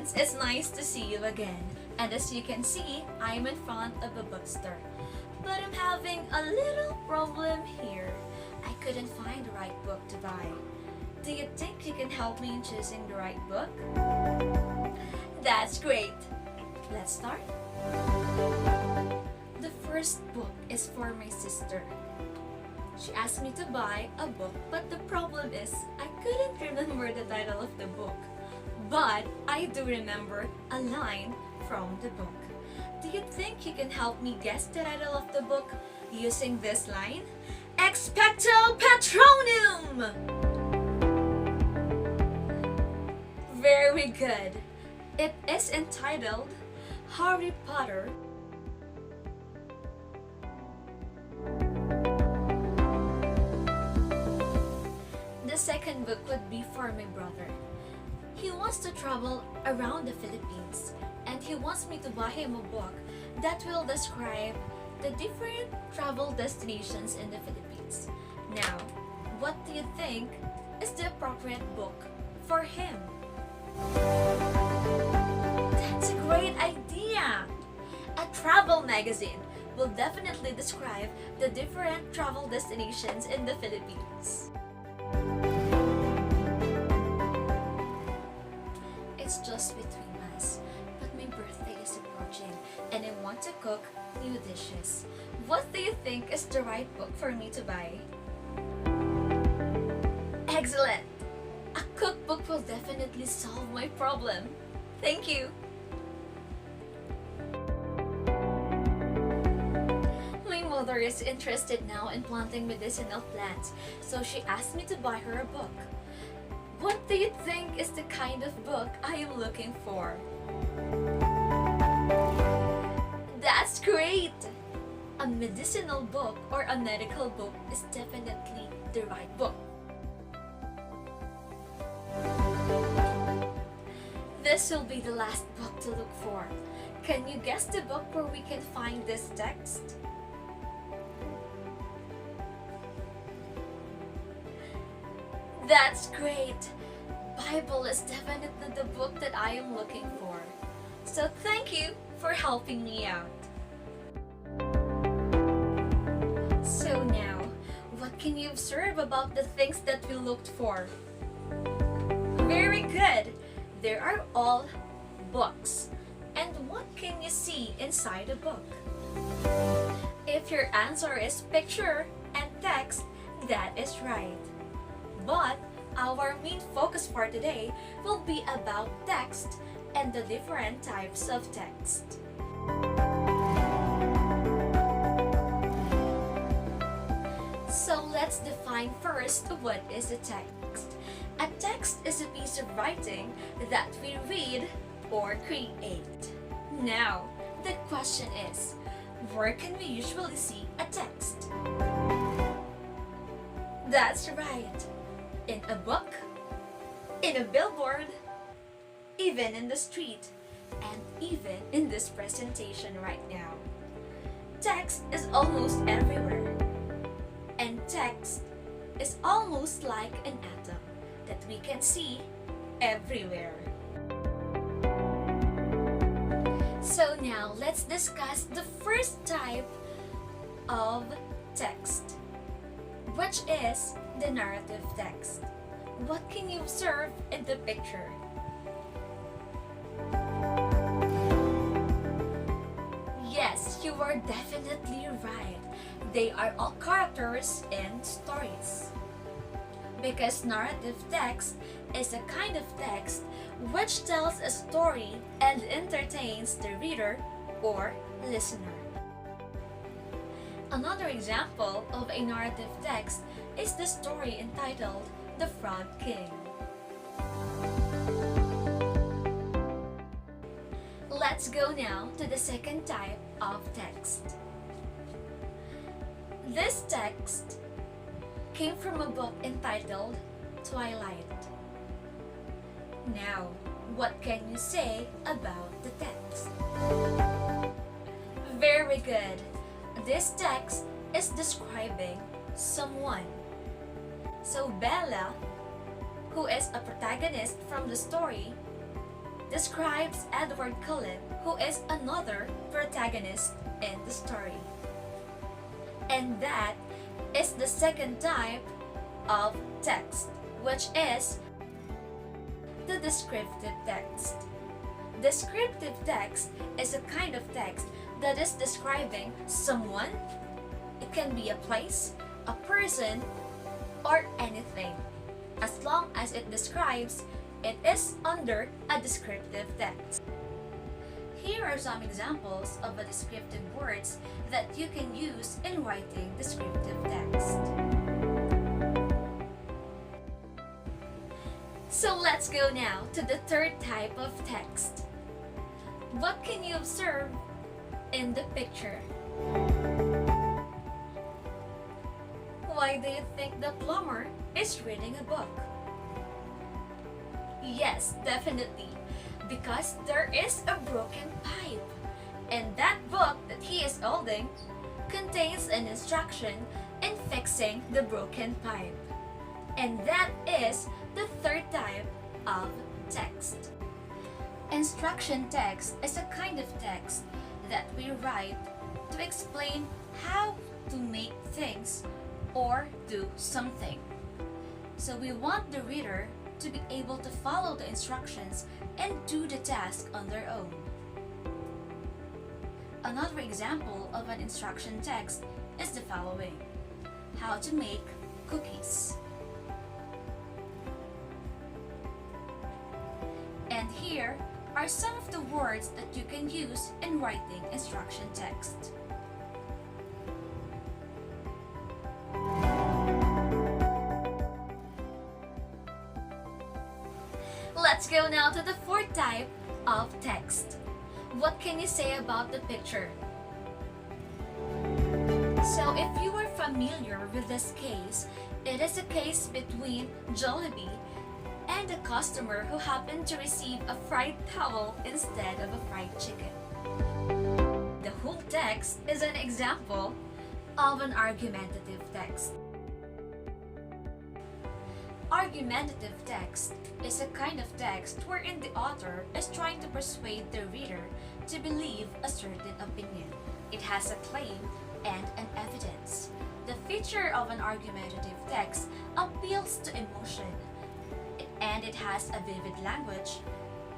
friends, it's nice to see you again. And as you can see, I'm in front of a bookstore. But I'm having a little problem here. I couldn't find the right book to buy. Do you think you can help me in choosing the right book? That's great. Let's start. The first book is for my sister. She asked me to buy a book, but the problem is I couldn't remember the title of the book. But I do remember a line from the book. Do you think you can help me guess the title of the book using this line? Expecto Patronum! Very good. It is entitled Harry Potter. The second book would be for my brother. He wants to travel around the Philippines and he wants me to buy him a book that will describe the different travel destinations in the Philippines. Now, what do you think is the appropriate book for him? That's a great idea! A travel magazine will definitely describe the different travel destinations in the Philippines. It's just between us, but my birthday is approaching and I want to cook new dishes. What do you think is the right book for me to buy? Excellent! A cookbook will definitely solve my problem. Thank you! My mother is interested now in planting medicinal plants, so she asked me to buy her a book. What do you think is the kind of book I am looking for? That's great! A medicinal book or a medical book is definitely the right book. This will be the last book to look for. Can you guess the book where we can find this text? That's great! Bible is definitely the book that I am looking for. So thank you for helping me out. So now, what can you observe about the things that we looked for? Very good! There are all books. And what can you see inside a book? If your answer is picture and text, that is right. But our main focus for today will be about text and the different types of text. So let's define first what is a text. A text is a piece of writing that we read or create. Now, the question is, where can we usually see a text? That's right. In a book, in a billboard, even in the street, and even in this presentation right now. Text is almost everywhere. And text is almost like an atom that we can see everywhere. So now, let's discuss the first type of text, which is the narrative text. What can you observe in the picture? Yes, you are definitely right. They are all characters and stories. Because narrative text is a kind of text which tells a story and entertains the reader or listener. Another example of a narrative text is the story entitled The Frog King. Let's go now to the second type of text. This text came from a book entitled Twilight. Now, what can you say about the text? Very good. This text is describing someone. So Bella, who is a protagonist from the story, describes Edward Cullen, who is another protagonist in the story. And that is the second type of text, which is the descriptive text. Descriptive text is a kind of text that is describing someone. It can be a place, a person, or anything. As long as it describes, it is under a descriptive text. Here are some examples of a descriptive words that you can use in writing descriptive text. So let's go now to the third type of text. What can you observe in the picture? Why do you think the plumber is reading a book? Yes, definitely, because there is a broken pipe, and that book that he is holding contains an instruction in fixing the broken pipe. And that is the third type of text. Instruction text is a kind of text that we write to explain how to make things or do something. So we want the reader to be able to follow the instructions and do the task on their own. Another example of an instruction text is the following: how to make cookies. And here are some of the words that you can use in writing instruction text. Let's go now to the fourth type of text. What can you say about the picture? So if you are familiar with this case, it is a case between Jollibee and a customer who happened to receive a fried towel instead of a fried chicken. The whole text is an example of an argumentative text. Argumentative text is a kind of text wherein the author is trying to persuade the reader to believe a certain opinion. It has a claim and an evidence. The feature of an argumentative text appeals to emotion, and it has a vivid language,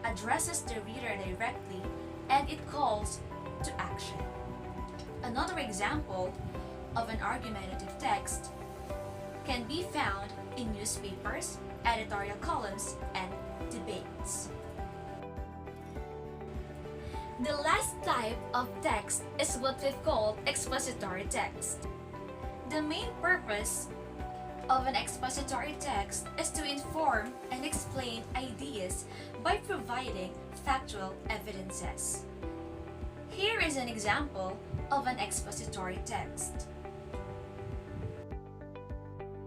addresses the reader directly, and it calls to action. Another example of an argumentative text can be found in newspapers, editorial columns, and debates. The last type of text is what we've called expository text. The main purpose of an expository text is to inform and explain ideas by providing factual evidences. Here is an example of an expository text.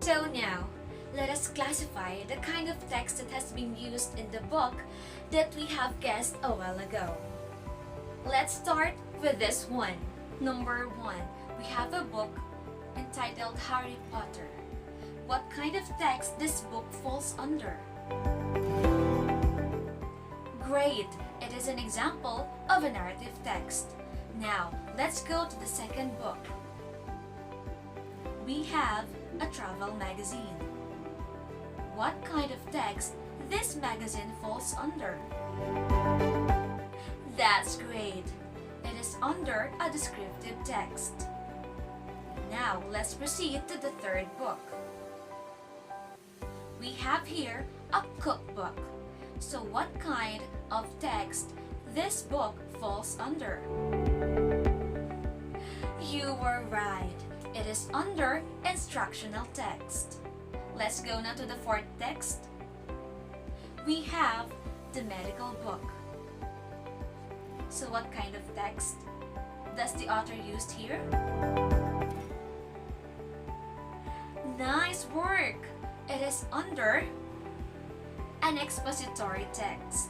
So now, let us classify the kind of text that has been used in the book that we have guessed a while ago. Let's start with this one. Number 1, we have a book entitled Harry Potter. What kind of text this book falls under? Great! It is an example of a narrative text. Now, let's go to the second book. We have a travel magazine. What kind of text this magazine falls under? That's great! It is under a descriptive text. Now, let's proceed to the third book. We have here a cookbook. So what kind of text this book falls under? You were right. It is under instructional text. Let's go now to the fourth text. We have the medical book. So what kind of text does the author use here? Nice work! It is under an expository text.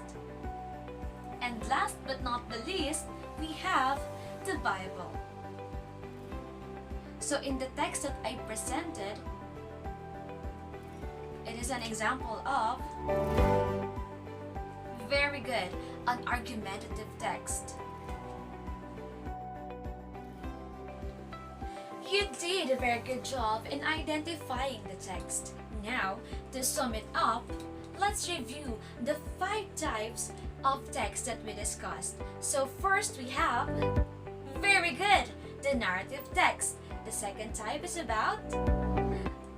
And last but not the least, we have the Bible. So in the text that I presented, it is an example of Very good. An argumentative text. You did a very good job in identifying the text. Now, to sum it up, let's review the 5 types of text that we discussed. So first we have, very good, the narrative text. The second type is about,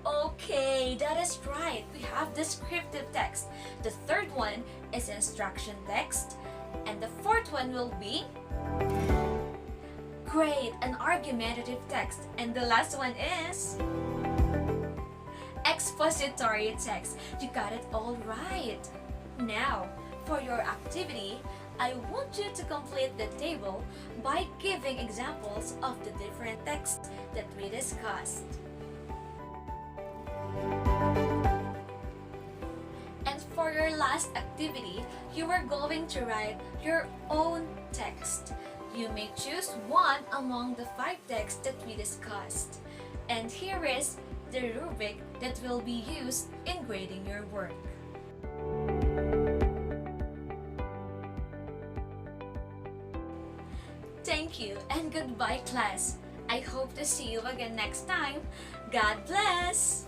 okay, that is right, we have descriptive text. The third one is instruction text. And the fourth one will be, great, an argumentative text. And the last one is expository text. You got it all right. Now, for your activity, I want you to complete the table by giving examples of the different texts that we discussed. And for your last activity, you are going to write your own text. You may choose one among the 5 texts that we discussed. And here is the rubric that will be used in grading your work. Thank you and goodbye, class. I hope to see you again next time. God bless!